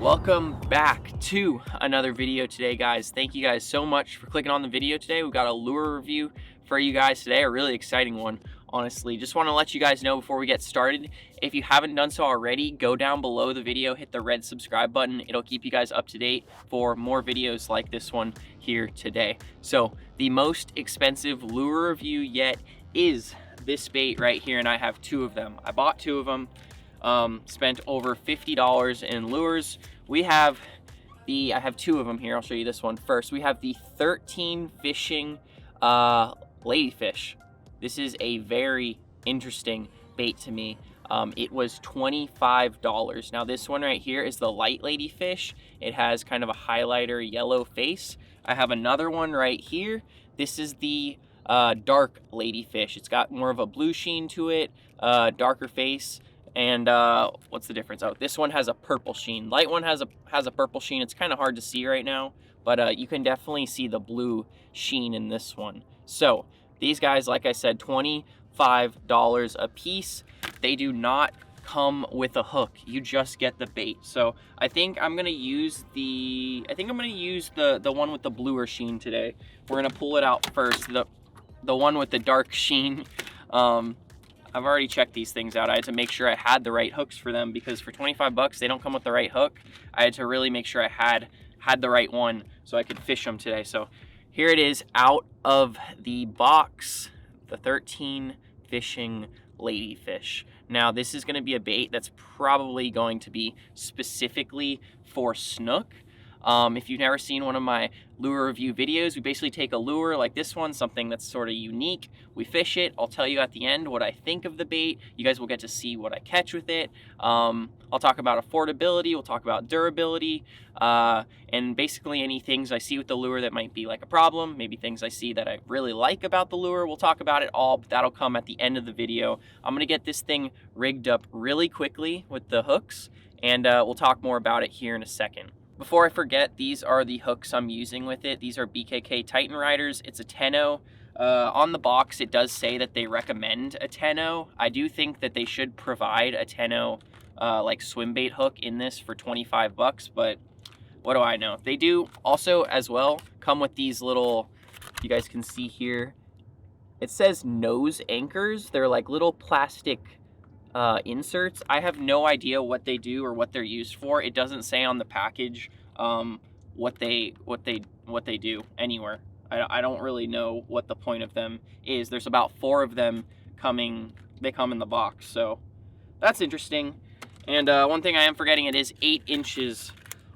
Welcome back to another video today, guys. Thank you guys so much for clicking on the video today. We've got a lure review for you guys today, a really exciting one, honestly. Just want to let you guys know before we get started, if you haven't done so already, go down below the video, hit the red subscribe button. It'll keep you guys up to date for more videos like this one here today. So the most expensive lure review yet is this bait right here, and I have two of them. I bought two of them. Spent over $50 in lures. I have two of them here. I'll show you this one first. We have the 13 Fishing Ladyfish. This is a very interesting bait to me. It was $25. Now this one right here is the light ladyfish. It has kind of a highlighter yellow face. I have another one right here. This is the dark ladyfish. It's got more of a blue sheen to it, darker face. And what's the difference? Oh, this one has a purple sheen. Light one has a purple sheen. It's kind of hard to see right now, but you can definitely see the blue sheen in this one. So these guys, like I said, $25 a piece. They do not come with a hook. You just get the bait. So I think I'm gonna use the one with the bluer sheen today. We're gonna pull it out first. The one with the dark sheen. I've already checked these things out. I had to make sure I had the right hooks for them, because for 25 bucks, they don't come with the right hook. I had to really make sure I had the right one so I could fish them today. So here it is out of the box, the 13 Fishing Ladyfish. Now this is gonna be a bait that's probably going to be specifically for snook. If you've never seen one of my lure review videos, we basically take a lure like this one, something that's sort of unique. We fish it. I'll tell you at the end what I think of the bait. You guys will get to see what I catch with it. I'll talk about affordability. We'll talk about durability, and basically any things I see with the lure that might be like a problem, maybe things I see that I really like about the lure. We'll talk about it all, but that'll come at the end of the video. I'm going to get this thing rigged up really quickly with the hooks, and we'll talk more about it here in a second. Before I forget, these are the hooks I'm using with it. These are BKK Titan Riders. It's a 10-0. On the box, it does say that they recommend a 10-0. I do think that they should provide a 10-0 like Swimbait hook in this for 25 bucks, but what do I know? They do also as well come with these little, you guys can see here, it says nose anchors. They're like little plastic inserts. I have no idea what they do or what they're used for. It doesn't say on the package what they do anywhere. I don't really know what the point of them is. There's about 4 of them coming. They come in the box, so that's interesting. And one thing I am forgetting, it is 8 inches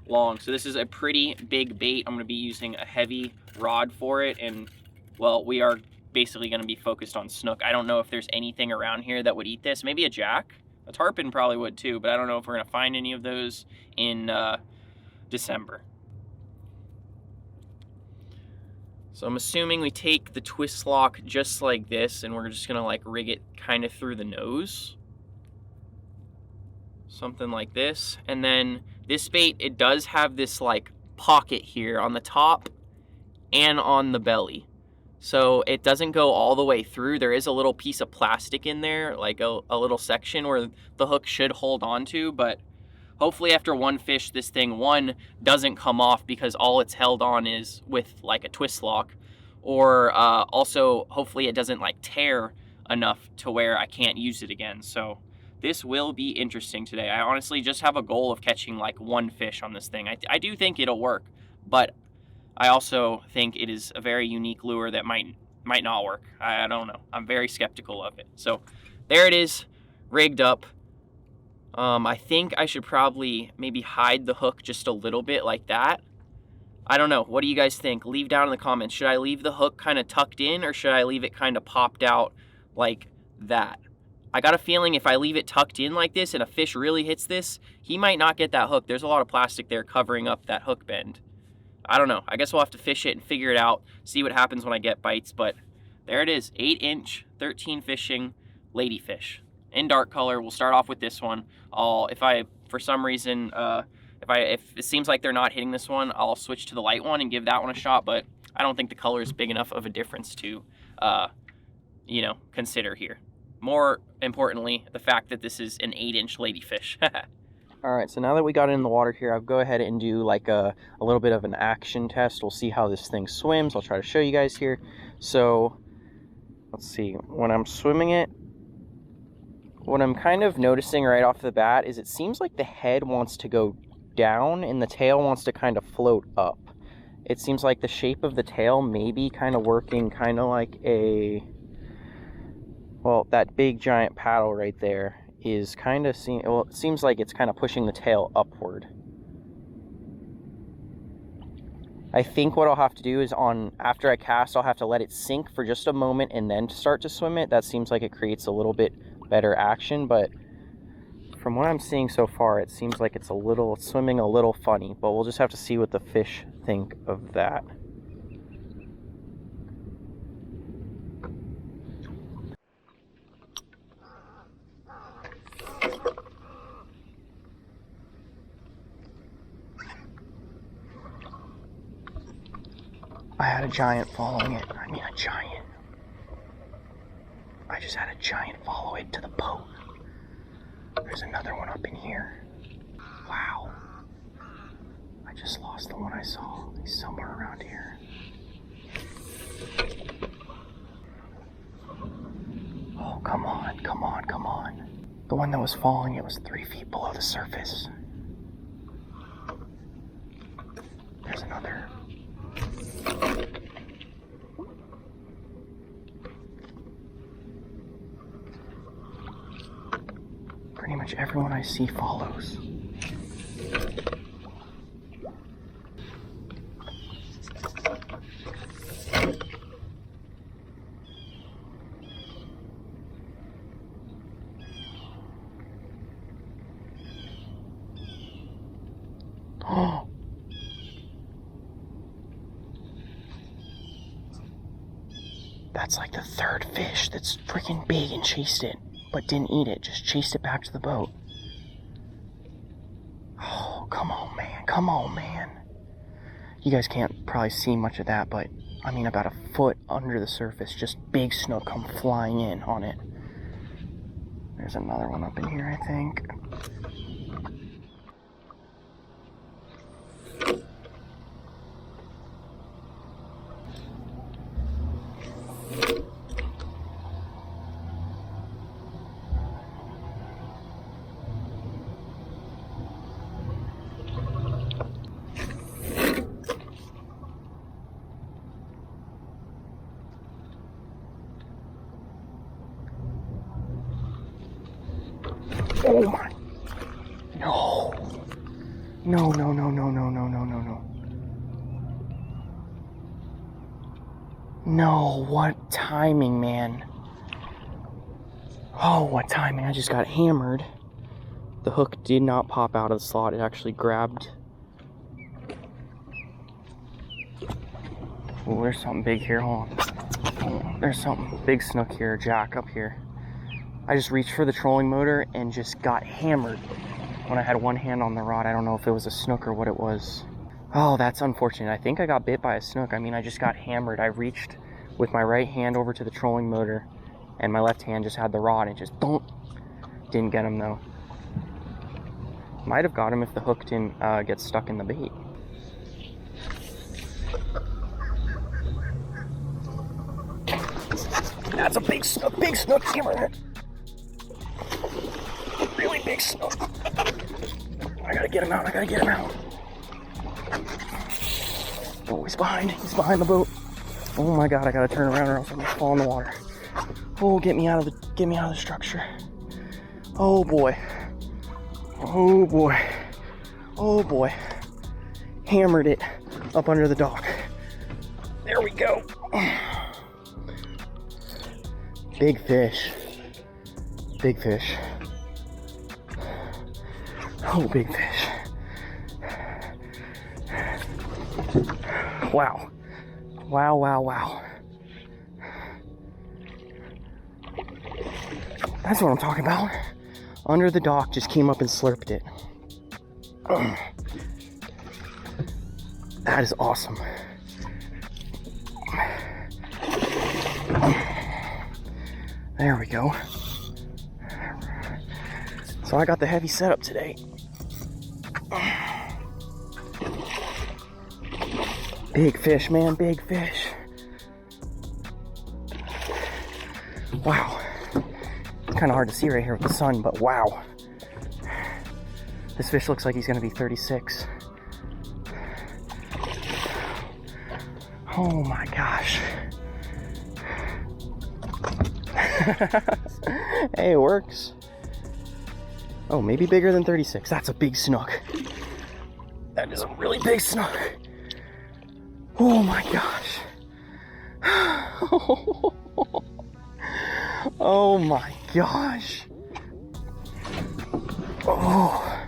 long, so this is a pretty big bait. I'm going to be using a heavy rod for it, and well, we are basically going to be focused on snook. I don't know if there's anything around here that would eat this. Maybe a jack. A tarpon probably would too, but I don't know if we're going to find any of those in December. So I'm assuming we take the twist lock just like this, and we're just going to like rig it kind of through the nose. Something like this. And then this bait, it does have this like pocket here on the top and on the belly. So it doesn't go all the way through. There is a little piece of plastic in there, like a little section where the hook should hold on to, but hopefully after one fish, this thing, one, doesn't come off because all it's held on is with like a twist lock, or also hopefully it doesn't like tear enough to where I can't use it again. So this will be interesting today. I honestly just have a goal of catching like one fish on this thing. I do think it'll work, but I also think it is a very unique lure that might not work. I don't know. I'm very skeptical of it. So there it is, rigged up. I think I should probably maybe hide the hook just a little bit like that. I don't know. What do you guys think? Leave down in the comments. Should I leave the hook kind of tucked in, or should I leave it kind of popped out like that? I got a feeling if I leave it tucked in like this and a fish really hits this, he might not get that hook. There's a lot of plastic there covering up that hook bend. I don't know. I guess we'll have to fish it and figure it out, see what happens when I get bites, but there it is, 8-inch, 13 Fishing Ladyfish in dark color. We'll start off with this one. If for some reason, if it seems like they're not hitting this one, I'll switch to the light one and give that one a shot, but I don't think the color is big enough of a difference to, consider here. More importantly, the fact that this is an 8-inch ladyfish. All right, so now that we got it in the water here, I'll go ahead and do like a little bit of an action test. We'll see how this thing swims. I'll try to show you guys here. So let's see, when I'm swimming it, what I'm kind of noticing right off the bat is it seems like the head wants to go down and the tail wants to kind of float up. It seems like the shape of the tail may be kind of working kind of like a, well, that big giant paddle right there is kind of well, it seems like it's kind of pushing the tail upward. I think what I'll have to do is after I cast, I'll have to let it sink for just a moment and then start to swim it. That seems like it creates a little bit better action, but from what I'm seeing so far, it seems like it's swimming a little funny, but we'll just have to see what the fish think of that. I had a giant following it. I mean, a giant. I just had a giant follow it to the boat. There's another one up in here. Wow. I just lost the one I saw. He's somewhere around here. Oh, come on, come on, come on. The one that was falling, it was 3 feet below the surface. There's another. Pretty much everyone I see follows. Oh! That's like the 3rd fish that's freaking big and chased it, but didn't eat it, just chased it back to the boat. Oh, come on, man. Come on, man. You guys can't probably see much of that, but I mean about a foot under the surface, just big snook come flying in on it. There's another one up in here, I think. Oh my. No. No, no, no, no, no, no, no, no, no. No, what timing, man. Oh, what timing. I just got hammered. The hook did not pop out of the slot. It actually grabbed. Oh, there's something big here. Hold on. Oh, there's something big snook here, jack up here. I just reached for the trolling motor and just got hammered when I had one hand on the rod. I don't know if it was a snook or what it was. Oh, that's unfortunate. I think I got bit by a snook. I mean, I just got hammered. I reached with my right hand over to the trolling motor and my left hand just had the rod and just didn't get him though. Might have got him if the hook didn't get stuck in the bait. That's a big snook hammer. Really big snook. I gotta get him out, I gotta get him out. Oh, he's behind the boat. Oh my god, I gotta turn around or else I'm gonna fall in the water. Oh, get me out of the structure. Oh boy. Oh boy. Oh boy. Hammered it up under the dock. There we go. Big fish. Big fish. Oh, big fish. Wow. Wow, wow, wow. That's what I'm talking about. Under the dock, just came up and slurped it. That is awesome. There we go. So I got the heavy setup today. Big fish, man, big fish. Wow. It's kind of hard to see right here with the sun, but wow. This fish looks like he's gonna be 36. Oh my gosh. Hey, it works. Oh, maybe bigger than 36. That's a big snook. That is a really big snook. Oh my gosh. Oh my gosh. Oh,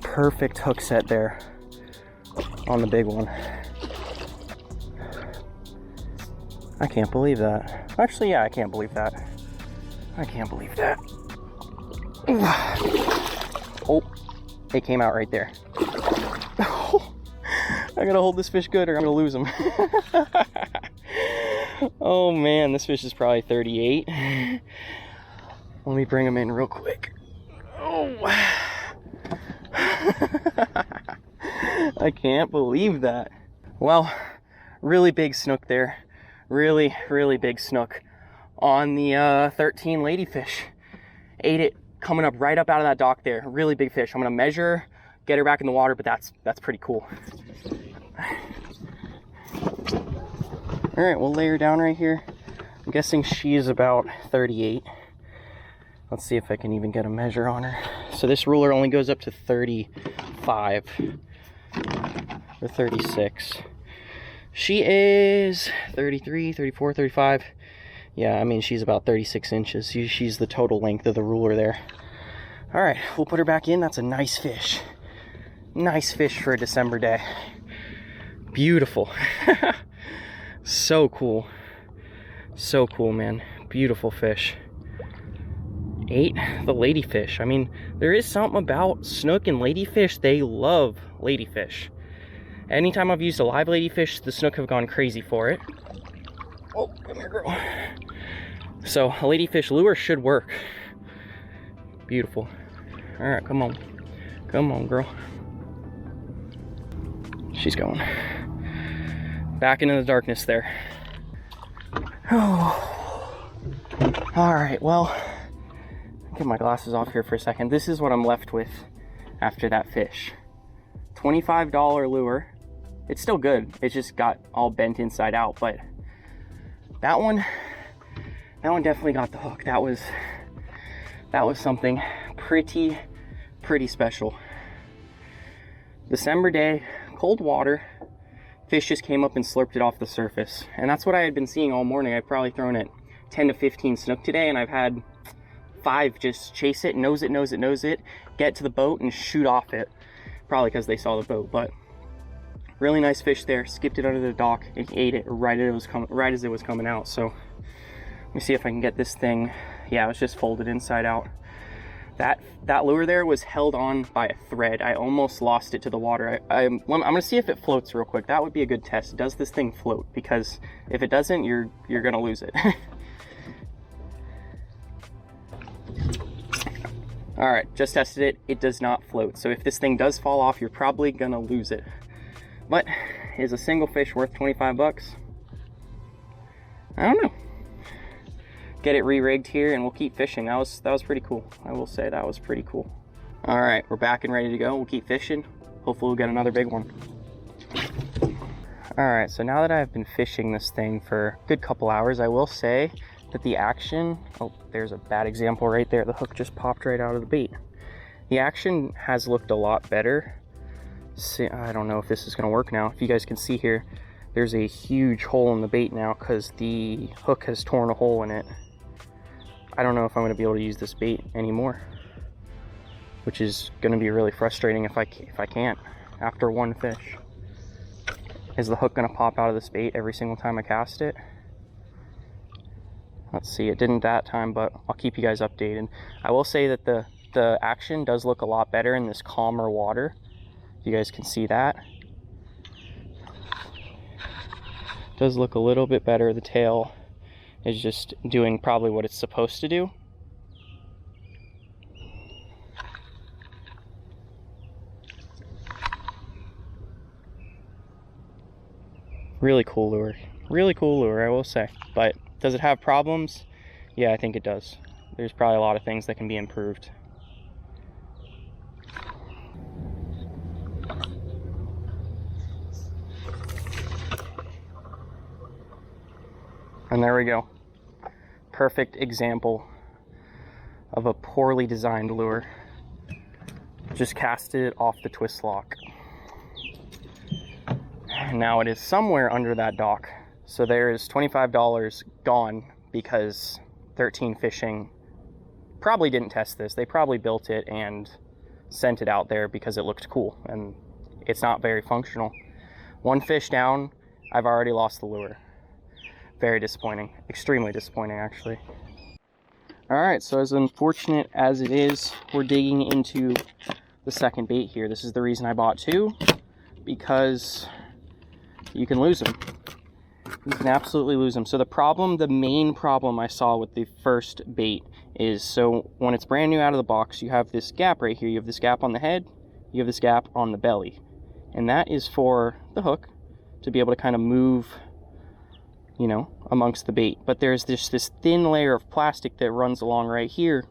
perfect hook set there on the big one. I can't believe that. Actually, yeah, I can't believe that. I can't believe that. Oh, it came out right there. I gotta hold this fish good or I'm gonna lose him. Oh man, this fish is probably 38. Let me bring him in real quick. Oh. I can't believe that. Well, really big snook there. Really, really big snook on the 13 ladyfish. Ate it coming up right up out of that dock there. Really big fish. I'm gonna measure, get her back in the water, but that's pretty cool. All right, we'll lay her down right here. I'm guessing she is about 38. Let's see if I can even get a measure on her. So this ruler only goes up to 35 or 36. She is 33, 34, 35. Yeah, I mean, she's about 36 inches. She's the total length of the ruler there. All right, we'll put her back in. That's a nice fish. Nice fish for a December day. Beautiful. So cool. So cool, man. Beautiful fish. Ate the ladyfish. I mean, there is something about snook and ladyfish. They love ladyfish. Anytime I've used a live ladyfish, the snook have gone crazy for it. Oh, come here, girl. So a ladyfish lure should work. Beautiful. All right, come on. Come on, girl. She's going. Back into the darkness there. Oh. All right, well, get my glasses off here for a second. This is what I'm left with after that fish. $25 lure. It's still good. It just got all bent inside out, but that one definitely got the hook. That was something pretty special. December day, cold water. Fish just came up and slurped it off the surface. And that's what I had been seeing all morning. I've probably thrown it 10 to 15 snook today, and I've had 5 just chase it, nose it, get to the boat and shoot off it. Probably because they saw the boat, but really nice fish there. Skipped it under the dock and ate it right as it was coming out. So let me see if I can get this thing. Yeah, it was just folded inside out. That lure there was held on by a thread. I almost lost it to the water. I'm gonna see if it floats real quick. That would be a good test. Does this thing float? Because if it doesn't, you're gonna lose it. All right, just tested it. It does not float. So if this thing does fall off, you're probably gonna lose it. But is a single fish worth 25 bucks? I don't know. Get it re-rigged here and we'll keep fishing. That was pretty cool. I will say that was pretty cool. All right, we're back and ready to go. We'll keep fishing. Hopefully we'll get another big one. All right, so now that I've been fishing this thing for a good couple hours, I will say that the action, oh, there's a bad example right there. The hook just popped right out of the bait. The action has looked a lot better. See, I don't know if this is gonna work now. If you guys can see here, there's a huge hole in the bait now because the hook has torn a hole in it. I don't know if I'm gonna be able to use this bait anymore, which is gonna be really frustrating if I can't after one fish. Is the hook gonna pop out of this bait every single time I cast it? Let's see, it didn't that time, but I'll keep you guys updated. I will say that the action does look a lot better in this calmer water. If you guys can see that. It does look a little bit better. The tail is just doing probably what it's supposed to do. Really cool lure. Really cool lure, I will say. But does it have problems? Yeah, I think it does. There's probably a lot of things that can be improved. And there we go. Perfect example of a poorly designed lure. Just casted it off the twist lock. And now it is somewhere under that dock. So there is $25 gone because 13 Fishing probably didn't test this. They probably built it and sent it out there because it looked cool, and it's not very functional. One fish down, I've already lost the lure. Very disappointing. Extremely disappointing, actually. Alright, so as unfortunate as it is, we're digging into the second bait here. This is the reason I bought two, because you can lose them. You can absolutely lose them. So the main problem I saw with the first bait is, so when it's brand new out of the box, you have this gap right here. You have this gap on the head, you have this gap on the belly. And that is for the hook to be able to kind of move, you know, amongst the bait. But there's this thin layer of plastic that runs along right here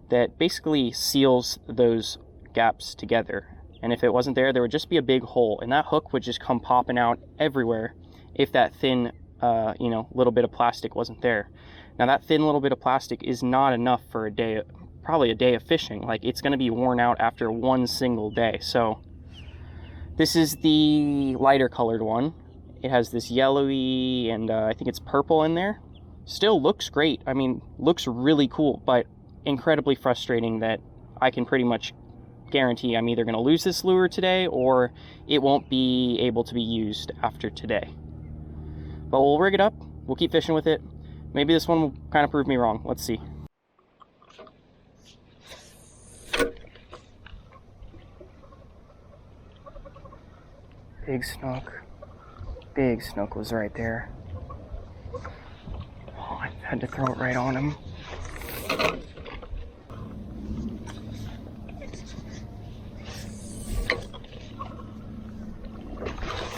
that basically seals those gaps together. And if it wasn't there, there would just be a big hole, and that hook would just come popping out everywhere if that thin, you know, little bit of plastic wasn't there. Now that thin little bit of plastic is not enough for a day, probably a day of fishing. Like, it's going to be worn out after one single day. So this is the lighter colored one. It has this yellowy and I think it's purple in there. Still looks great. I mean, looks really cool, but incredibly frustrating that I can pretty much guarantee I'm either going to lose this lure today or it won't be able to be used after today. But we'll rig it up. We'll keep fishing with it. Maybe this one will kind of prove me wrong. Let's see. Big snook. Big snook was right there. Oh, I had to throw it right on him.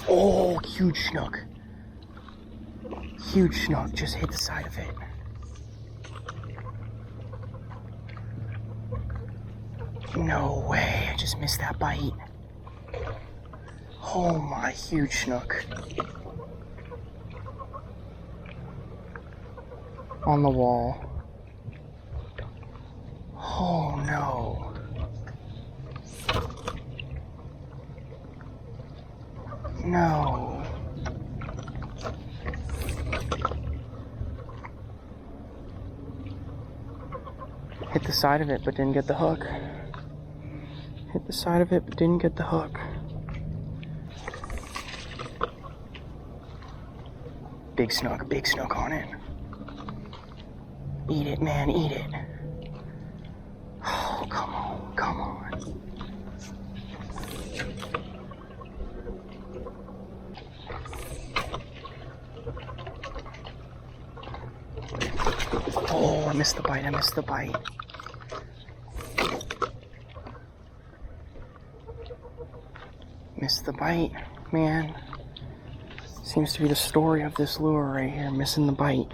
Oh, huge snook. Huge snook, just hit the side of it. No way, I just missed that bite. Oh my, huge snook. On the wall. Oh no. No. Hit the side of it, but didn't get the hook. Hit the side of it, but didn't get the hook. Big snook on it. Eat it, man, eat it. Oh, come on, come on. Oh, I missed the bite, I missed the bite. Missed the bite, man. Seems to be the story of this lure right here, missing the bite.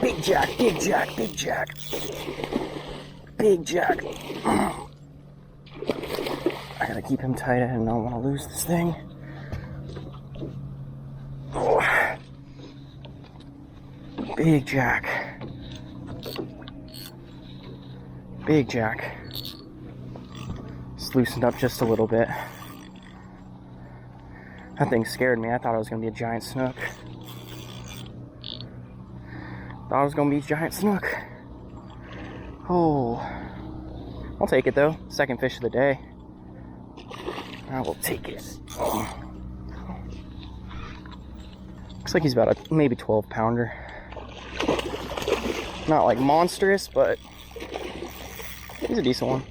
Big jack, big jack, big jack. Big jack. I gotta keep him tight, I don't want to lose this thing. Oh. Big jack. Big jack. It's loosened up just a little bit. That thing scared me. I thought it was going to be a giant snook. Thought it was going to be a giant snook. Oh. I'll take it though. Second fish of the day. I will take it. Oh. Looks like he's about a maybe 12 pounder. Not like monstrous, but he's a decent one.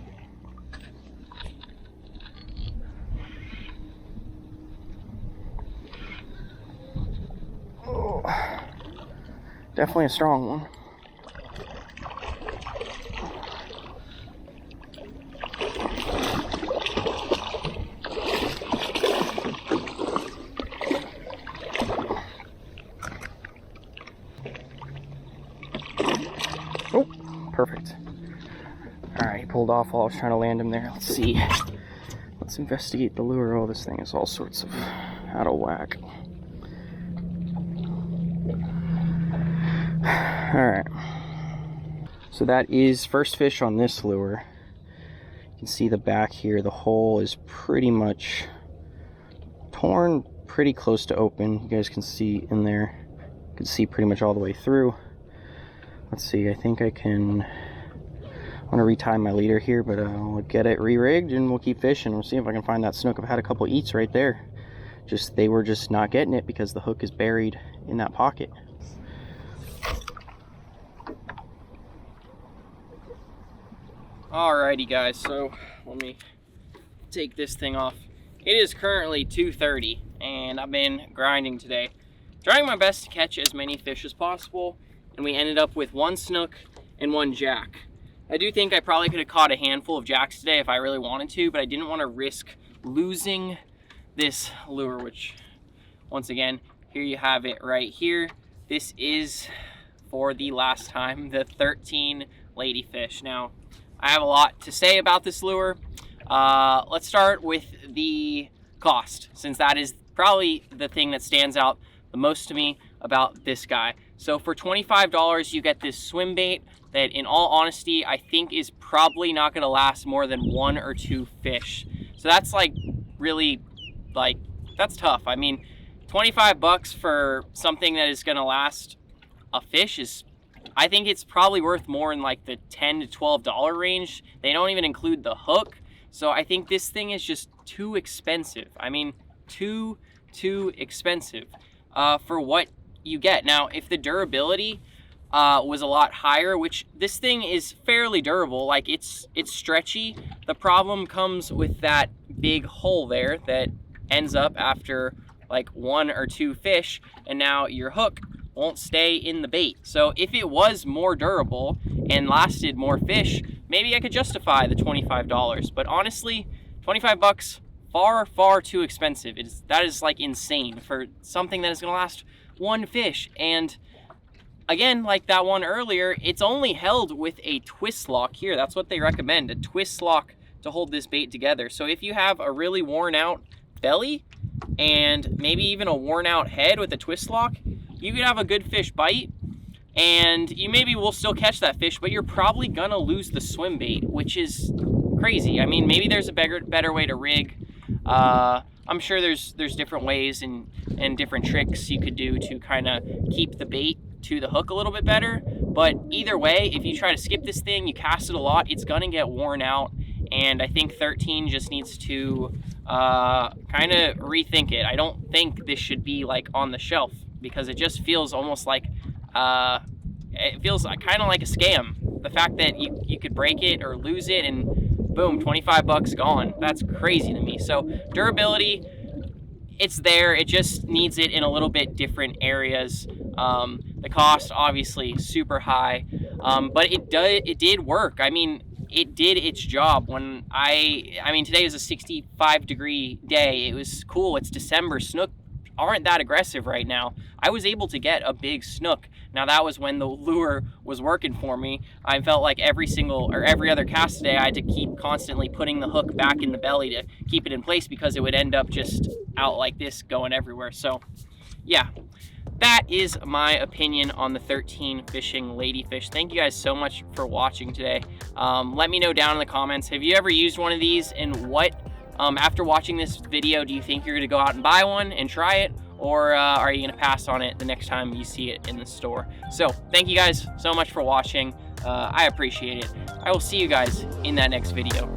Oh, definitely a strong one. perfect. All right, he pulled off while I was trying to land him there. Let's see. Let's investigate the lure. Oh, this thing is all sorts of out of whack. All right. So that is first fish on this lure. You can see the back here. The hole is pretty much torn, pretty close to open. You guys can see in there. You can see pretty much all the way through. Let's see. I think I can. I want to retie my leader here, but I'll get it re-rigged and we'll keep fishing. We'll see if I can find that snook. I've had a couple eats right there. They were just not getting it because the hook is buried in that pocket. Alrighty guys, so let me take this thing off. It is currently 2:30 and I've been grinding today, trying my best to catch as many fish as possible, and we ended up with 1 snook and 1 jack. I do think I probably could have caught a handful of jacks today if I really wanted to, but I didn't want to risk losing this lure, which once again, here you have it right here. This is, for the last time, the 13 Ladyfish. Now, I have a lot to say about this lure. Let's start with the cost, since that is probably the thing that stands out the most to me about this guy. So for $25, you get this Swimbait that, in all honesty, I think is probably not gonna last more than 1 or 2 fish. So that's like, really, like, that's tough. I mean, 25 bucks for something that is gonna last a fish is, I think it's probably worth more in like the $10 to $12 range. They don't even include the hook. So I think this thing is just too expensive. I mean, too expensive for what you get. Now, if the durability was a lot higher, which this thing is fairly durable, like it's stretchy. The problem comes with that big hole there that ends up after like 1 or 2 fish, and now your hook won't stay in the bait. So if it was more durable and lasted more fish, maybe I could justify the $25. But honestly, 25 bucks, far too expensive. That is like insane for something that is gonna last 1 fish. And again, like that one earlier, it's only held with a twist lock here. That's what they recommend, a twist lock to hold this bait together. So if you have a really worn out belly and maybe even a worn out head with a twist lock, you could have a good fish bite and you maybe will still catch that fish, but you're probably gonna lose the swim bait, which is crazy. I mean, maybe there's a better way to rig. I'm sure there's different ways and different tricks you could do to kind of keep the bait to the hook a little bit better. But either way, if you try to skip this thing, you cast it a lot, it's gonna get worn out. And I think 13 just needs to kind of rethink it. I don't think this should be like on the shelf, because it just feels almost like, it feels kind of like a scam. The fact that you could break it or lose it and boom, 25 bucks gone. That's crazy to me. So durability, it's there. It just needs it in a little bit different areas. The cost, obviously, super high, but it did work. I mean, it did its job. When I mean, today is a 65-degree day. It was cool. It's December. Snook aren't that aggressive right now. I was able to get a big snook. Now that was when the lure was working for me. I felt like every other cast today, I had to keep constantly putting the hook back in the belly to keep it in place, because it would end up just out like this, going everywhere. So yeah, that is my opinion on the 13 Fishing Ladyfish. Thank you guys so much for watching today. Let me know down in the comments, have you ever used one of these, and what, after watching this video, do you think you're gonna go out and buy one and try it, or are you gonna pass on it the next time you see it in the store? So thank you guys so much for watching. I appreciate it. I will see you guys in that next video.